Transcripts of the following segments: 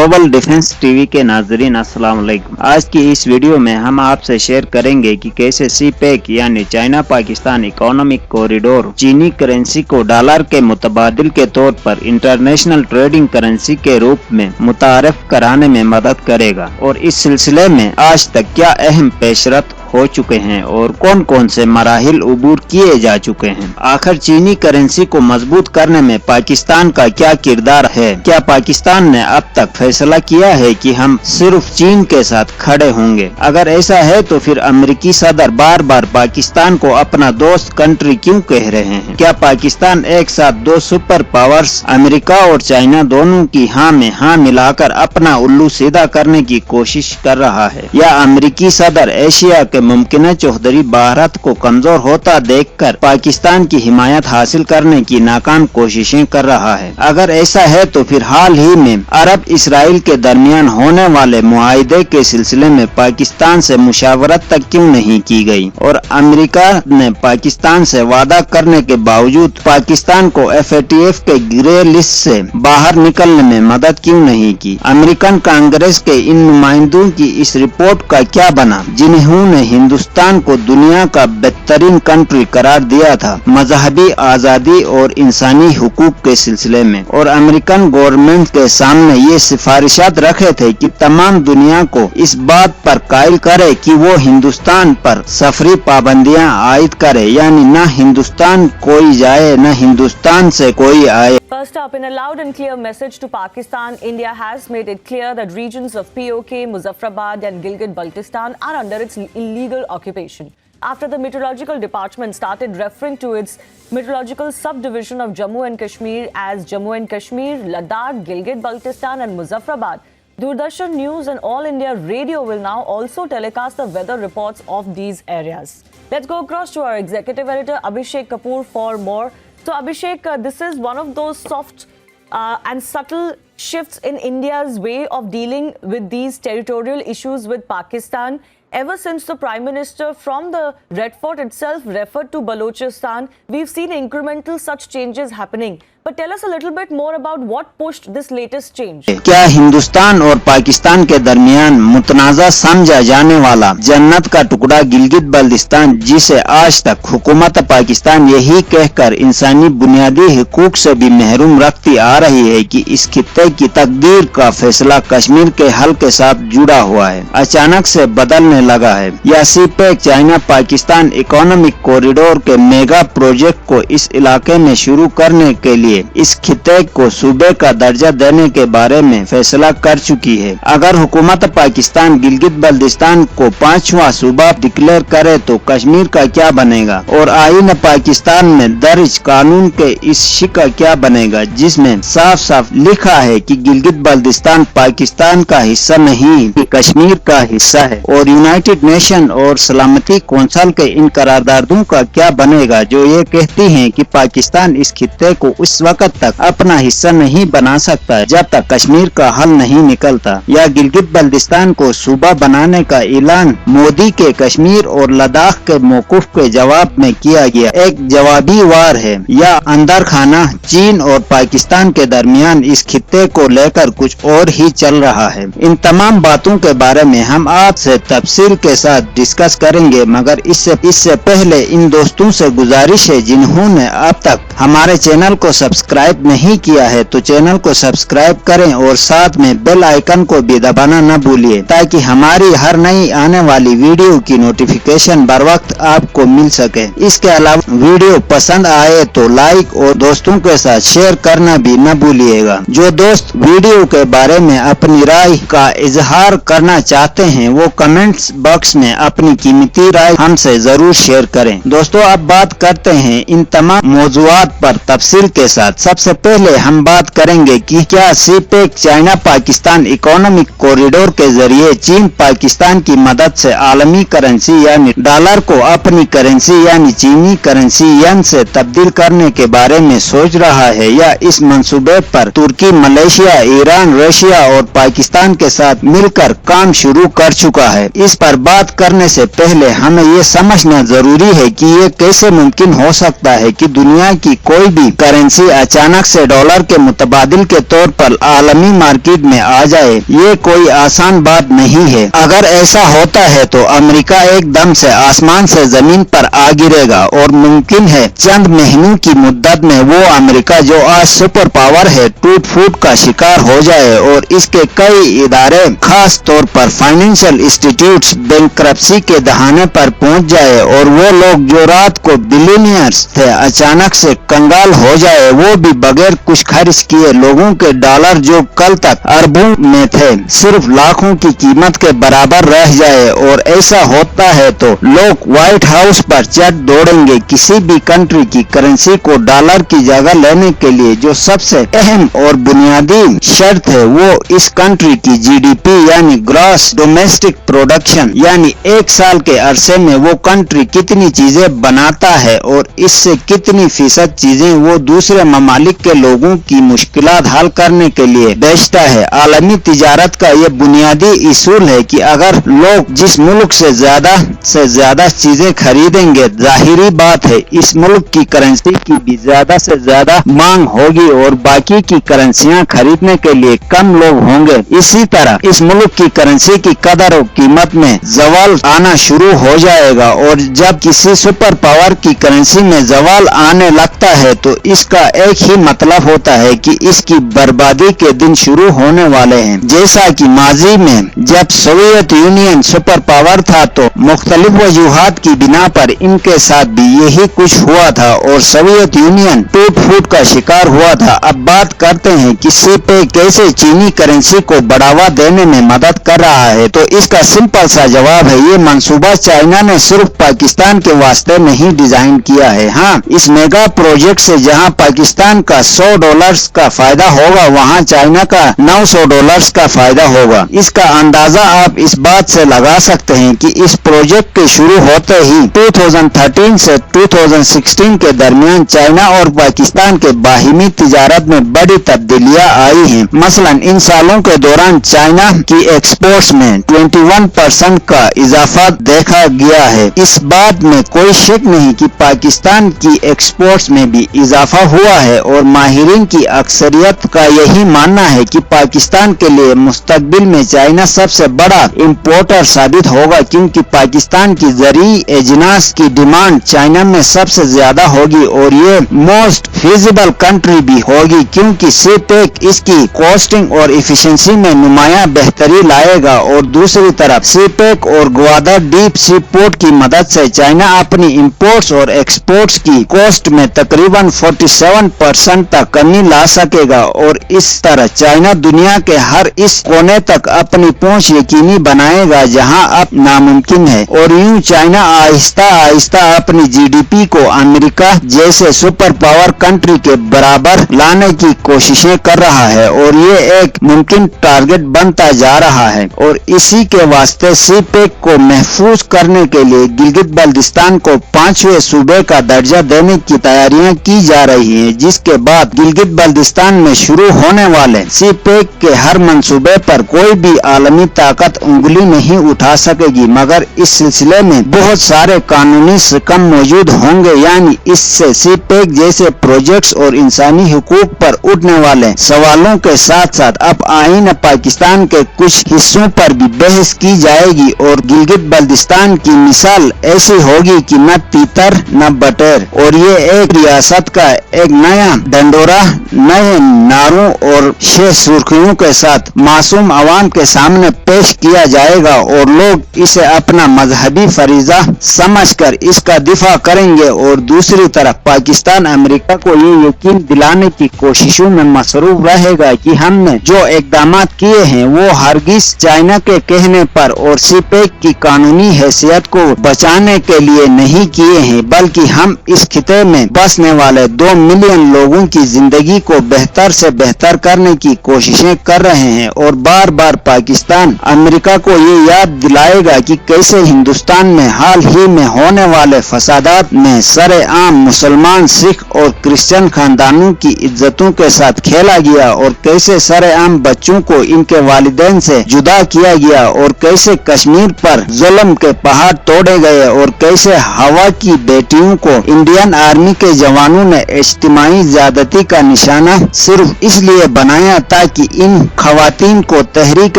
Global defence TV के नाजरीन अस्सलाम वालेकुम। आज की इस वीडियो में हम आपसे शेयर करेंगे कि कैसे सीपेक यानी चाइना पाकिस्तान इकोनॉमिक कॉरिडोर चीनी करेंसी को डॉलर के मुतबादिल के तौर पर इंटरनेशनल ट्रेडिंग करेंसी के रूप में मुतारफ कराने में मदद करेगा और इस सिलसिले में आज तक क्या अहम पेशरफ्त हो चुके हैं और कौन कौन से मराहिल उबूर किए जा चुके हैं। आखिर चीनी करेंसी को मजबूत करने में पाकिस्तान का क्या किरदार है। क्या पाकिस्तान ने अब तक फैसला किया है कि हम सिर्फ चीन के साथ खड़े होंगे। अगर ऐसा है तो फिर अमेरिकी सदर बार बार पाकिस्तान को अपना दोस्त कंट्री क्यों कह रहे हैं। क्या पाकिस्तान एक साथ दो सुपर पावर्स अमेरिका और चाइना दोनों की हाँ में हाँ मिलाकर अपना उल्लू सीधा करने की कोशिश कर रहा है, या अमेरिकी सदर एशिया के मुमकिन चौधरी भारत को कमजोर होता देखकर पाकिस्तान की हिमायत हासिल करने की नाकाम कोशिशें कर रहा है। अगर ऐसा है तो फिर हाल ही में अरब इसराइल के दरमियान होने वाले मुआहिदे के सिलसिले में पाकिस्तान से मुशावरत तक क्यों नहीं की गई और अमेरिका ने पाकिस्तान से वादा करने के बावजूद पाकिस्तान को FATF के ग्रे लिस्ट से बाहर निकलने में मदद क्यों नहीं की। अमेरिकन कांग्रेस के इन नुमाइंदों की इस रिपोर्ट का क्या बना जिन्होंने हिंदुस्तान को दुनिया का बेहतरीन कंट्री करार दिया था मजहबी आजादी और इंसानी हुकूक के सिलसिले में, और अमेरिकन गवर्नमेंट के सामने ये सिफारिशात रखे थे कि तमाम दुनिया को इस बात पर कायल करे कि वो हिंदुस्तान पर सफरी पाबंदियां आयद करे, यानी न हिंदुस्तान कोई जाए न हिंदुस्तान से कोई आए। First up, in a loud and clear message to Pakistan, India has made it clear that regions of POK, Muzaffarabad and Gilgit-Baltistan are under its illegal occupation. After the Meteorological Department started referring to its meteorological subdivision of Jammu and Kashmir as Jammu and Kashmir, Ladakh, Gilgit-Baltistan and Muzaffarabad, Doordarshan News and All India Radio will now also telecast the weather reports of these areas. Let's go across to our executive editor Abhishek Kapoor for more. So Abhishek, this is one of those soft and subtle shifts in India's way of dealing with these territorial issues with Pakistan. Ever since the Prime Minister from the Red Fort itself referred to Balochistan, we've seen incremental such changes happening. But tell us a little bit more about what pushed this latest change. क्या हिंदुस्तान और पाकिस्तान के दरमियान मुतनाज़ा समझा जाने वाला जन्नत का टुकड़ा गिलगित बल्तिस्तान, जिसे आज तक हुकूमत पाकिस्तान यही कहकर इंसानी बुनियादी हुकूक से भी महरूम रखती आ रही है कि इस खित्ते की तकदीर का फैसला कश्मीर के हल के साथ जुड़ा हुआ है, अचानक से बदलने लगा है। या CPEC China Pakistan economic corridor के मेगा प्रोजेक्ट को इस इलाके में शुरू करने के लिए इस खित्ते को सूबे का दर्जा देने के बारे में फैसला कर चुकी है। अगर हुकूमत पाकिस्तान गिलगित बल्तिस्तान को 5वां सूबा डिक्लेयर करे तो कश्मीर का क्या बनेगा और आईन पाकिस्तान में दर्ज कानून के इस शिका क्या बनेगा, जिसमें साफ साफ लिखा है कि गिलगित बल्तिस्तान पाकिस्तान का हिस्सा नहीं कश्मीर का हिस्सा है। और यूनाइटेड नेशन और सलामती कौंसिल के इन करारदादों का क्या बनेगा जो ये कहती हैं कि पाकिस्तान इस खित्ते को उस वक्त तक अपना हिस्सा नहीं बना सकता जब तक कश्मीर का हल नहीं निकलता। या गिलगित बल्तिस्तान को सूबा बनाने का ऐलान मोदी के कश्मीर और लद्दाख के मौकूफ के जवाब में किया गया एक जवाबी वार है, या अंदर खाना चीन और पाकिस्तान के दरमियान इस खित्ते को लेकर कुछ और ही चल रहा है। इन तमाम बातों के बारे में हम आपसे तफसील के साथ डिस्कस करेंगे, मगर इससे पहले इन दोस्तों से गुजारिश है जिन्होंने अब तक हमारे चैनल को सब्सक्राइब नहीं किया है तो चैनल को सब्सक्राइब करें और साथ में बेल आइकन को भी दबाना न भूलिए ताकि हमारी हर नई आने वाली वीडियो की नोटिफिकेशन बर वक्त आपको मिल सके। इसके अलावा वीडियो पसंद आए तो लाइक और दोस्तों के साथ शेयर करना भी न भूलिएगा। जो दोस्त वीडियो के बारे में अपनी राय का इजहार करना चाहते हैं वो कमेंट्स बॉक्स में अपनी कीमती राय हमसे जरूर शेयर करें। दोस्तों, अब बात करते हैं इन तमाम मौजूआत पर तफसील के साथ। सबसे पहले हम बात करेंगे कि क्या CPEC China Pakistan economic corridor के जरिए चीन पाकिस्तान की मदद से आलमी करेंसी यानी डॉलर को अपनी करेंसी यानी चीनी करेंसी येन से तब्दील करने के बारे में सोच रहा है, या इस मंसूबे पर तुर्की, मलेशिया, ईरान, रशिया और पाकिस्तान के साथ मिलकर काम शुरू कर चुका है। इस पर बात करने से पहले हमें ये समझना जरूरी है कि ये कैसे मुमकिन हो सकता है कि दुनिया की कोई भी करेंसी अचानक से डॉलर के मुतबादिल के तौर पर आलमी मार्केट में आ जाए, ये कोई आसान बात नहीं है। अगर ऐसा होता है तो अमेरिका एकदम से आसमान से जमीन पर आ गिरेगा और मुमकिन है चंद महीनों की मुद्दत में वो अमेरिका जो आज सुपर पावर है टूट फूट का शिकार हो जाए और इसके कई इदारे खास तौर पर फाइनेंशियल इंस्टीट्यूट्स बैंकरप्सी के दहाने पर पहुंच जाए और वो लोग जो रात को बिलियनियर्स थे अचानक से कंगाल हो जाए, वो भी बगैर कुछ खर्च किए। लोगों के डॉलर जो कल तक अरबों में थे सिर्फ लाखों की कीमत के बराबर रह जाए। और ऐसा होता है तो लोग व्हाइट हाउस पर चढ़ दौड़ेंगे। किसी भी कंट्री की करेंसी को डॉलर की जगह लेने के लिए जो सबसे अहम और बुनियादी शर्त है वो इस कंट्री की जीडीपी यानी ग्रॉस डोमेस्टिक प्रोडक्शन, यानी एक साल के अरसे में वो कंट्री कितनी चीजें बनाता है और इससे कितनी फीसद चीजें वो दूसरे ममालिक के लोगों की मुश्किलात हल करने के लिए बेचता है। आलमी तिजारत का ये बुनियादी इसूल है कि अगर लोग जिस मुल्क से ज्यादा चीजें खरीदेंगे, जाहिरी बात है इस मुल्क की करेंसी की भी ज्यादा से ज्यादा मांग होगी और बाकी की करेंसियां खरीदने के लिए कम लोग होंगे। इसी तरह इस मुल्क की करेंसी की कदर और कीमत में जवाल आना शुरू हो जाएगा और जब किसी सुपर पावर की करेंसी में जवाल आने लगता है तो इसका एक ही मतलब होता है कि इसकी बर्बादी के दिन शुरू होने वाले हैं। जैसा कि माजी में जब सोवियत यूनियन सुपर पावर था तो मुख्तलिफ वजूहात की बिना पर इनके साथ भी यही कुछ हुआ था और सोवियत यूनियन टूट फूट का शिकार हुआ था। अब बात करते हैं कि सीपे कैसे चीनी करेंसी को बढ़ावा देने में मदद कर रहा है। तो इसका सिंपल सा जवाब है ये मंसूबा चाइना ने सिर्फ पाकिस्तान के वास्ते नहीं डिजाइन किया है। हाँ, इस मेगा प्रोजेक्ट से जहां पाकिस्तान का $100 का फायदा होगा वहां चाइना का $900 का फायदा होगा। इसका अंदाजा आप इस बात से लगा सकते हैं कि इस प्रोजेक्ट के शुरू होते ही 2013 से 2016 के दरमियान चाइना और पाकिस्तान के बाहिमी तिजारत में बड़ी तब्दीलियां आई हैं। मसलन इन सालों के दौरान चाइना की एक्सपोर्ट्स में 21% का इजाफा देखा गया है। इस बात में कोई शक नहीं कि पाकिस्तान की एक्सपोर्ट्स में भी इजाफा हुआ है और माहिरीन की अक्सरियत का यही मानना है कि पाकिस्तान के लिए मुस्तकबिल में चाइना सबसे बड़ा इंपोर्टर साबित होगा क्योंकि पाकिस्तान की ज़रूरी एजनास की डिमांड चाइना में सबसे ज्यादा होगी और ये मोस्ट फीजिबल कंट्री भी होगी क्योंकि सीपेक इसकी कॉस्टिंग और इफिशिएंसी में नुमाया बेहतरी लाएगा। और दूसरी तरफ सीपेक और ग्वादर डीप सी पोर्ट की मदद से चाइना अपनी इंपोर्ट्स और एक्सपोर्ट्स की कॉस्ट में तकरीबन 47% तक कमी ला सकेगा और इस तरह चाइना दुनिया के हर इस कोने तक अपनी पहुंच यकीनी बनाएगा जहां अब नामुमकिन है। और यूं चाइना आहिस्ता आहिस्ता अपनी जीडीपी को अमेरिका जैसे सुपर पावर कंट्री के बराबर लाने की कोशिशें कर रहा है और ये एक मुमकिन टारगेट बनता जा रहा है। और इसी के वास्ते सीपेक को महफूज करने के लिए गिलगित बल्तिस्तान को 5वें सूबे का दर्जा देने की तैयारियां की जा रही हैं, जिसके बाद गिलगित बल्तिस्तान में शुरू होने वाले सीपेक के हर मंसूबे पर कोई भी आलमी ताकत उंगली नहीं उठा सकेगी। मगर इस सिलसिले में बहुत सारे कानूनी शिकम मौजूद होंगे, यानी इससे सीपेक जैसे प्रोजेक्ट्स और इंसानी हुकूक पर उठने वाले सवालों के साथ साथ अब आईन पाकिस्तान के कुछ हिस्सों पर भी बहस की जाएगी। और गिलगित बल्तिस्तान की मिसाल ऐसी होगी कि न तीतर न बटेर और ये एक रियासत का एक नया ढंढोरा नए नारों और शे सुर्खियों के साथ मासूम आवाम के सामने पेश किया जाएगा और लोग इसे अपना मजहबी फरीजा समझकर इसका दिफा करेंगे। और दूसरी तरफ पाकिस्तान अमेरिका को ये यकीन दिलाने की कोशिशों में मसरूफ रहेगा कि हमने जो इकदामात किए हैं वो हरगिज चाइना के कहने पर और सीपेक की कानूनी हैसियत को बचाने के लिए नहीं किए हैं, बल्कि हम इस खिते में बसने वाले 2 मिलियन लोगों की जिंदगी को बेहतर से बेहतर करने की कोशिशें कर रहे हैं। और बार बार पाकिस्तान अमेरिका को ये याद दिलाएगा कि कैसे हिंदुस्तान में हाल ही में होने वाले फसादात में सरेआम मुसलमान, सिख और क्रिश्चियन खानदानों की इज्जतों के साथ खेला गया और कैसे सरेआम बच्चों को इनके वालिदैन से जुदा किया गया और कैसे कश्मीर पर जुल्म के पहाड़ तोड़े गए और कैसे हवा की बेटियों को इंडियन आर्मी के जवानों ने इज्तिमा اجتماعی زیادتی کا نشانہ صرف اس لیے بنایا تاکہ ان خواتین کو تحریک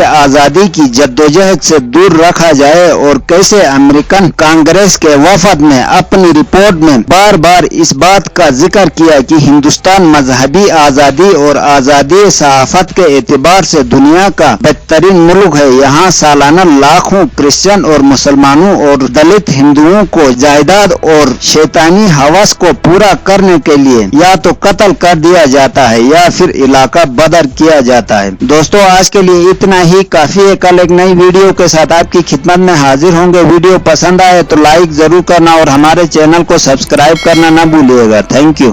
آزادی کی جدوجہد سے دور رکھا جائے، اور کیسے امریکن کانگریس کے وفد نے اپنی رپورٹ میں بار بار اس بات کا ذکر کیا کہ ہندوستان مذہبی آزادی اور آزادی صحافت کے اعتبار سے دنیا کا بہترین ملک ہے۔ یہاں سالانہ لاکھوں کرسچن اور مسلمانوں اور دلت ہندوؤں کو جائیداد اور شیطانی ہوس کو پورا کرنے کے لیے یا تو قتل کر دیا جاتا ہے یا پھر علاقہ بدر کیا جاتا ہے۔ دوستو آج کے لیے اتنا ہی کافی ہے، کل ایک نئی ویڈیو کے ساتھ آپ کی خدمت میں حاضر ہوں گے۔ ویڈیو پسند آئے تو لائک ضرور کرنا اور ہمارے چینل کو سبسکرائب کرنا نہ بھولیے گا۔ Thank you.